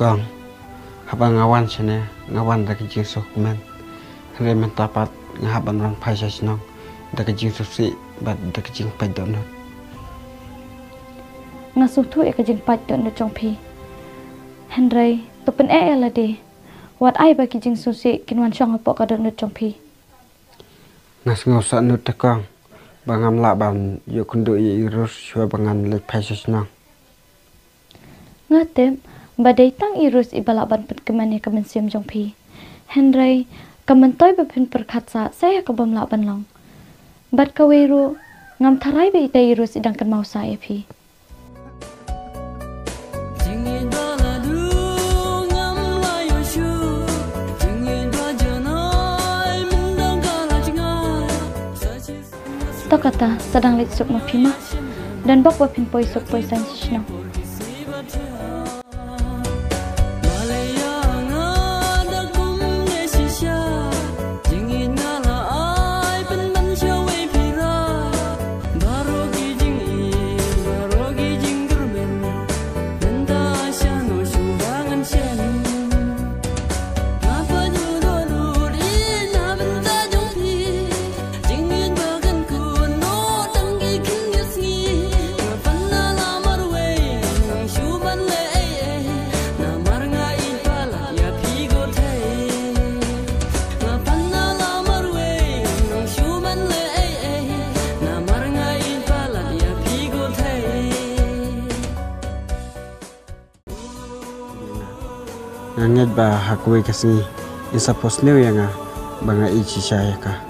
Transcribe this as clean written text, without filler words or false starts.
Kong, habang ngawan sini, ngawan dari jing dokumen. Hari mentapat ngahaban orang paisa senang, dari jing susi, bat dari jing paidonut. Ngasuh tu jing paidonut jong pi. Henry, tu pen lah deh. Wat ai bagi jing susi kinwan syong apok kadonut jong pi. Ngas ngosak nut tekong, bangam laban yuk kundu irus syua bangan lek paisa senang. Ngatem, badai tang irus ibalaban penkeman ya kemensiam jong pi. Henry, kementoy bepin perkatsa saya kebam laban long. Bad kaweru, ngam tarai be ida irus idangkan mau saya pi. To kata sedang lit suk mapima dan bak bapin poi suk poi san sishno. Nganget ba hakwe kasi isa posleo yang banga ichi saya ka.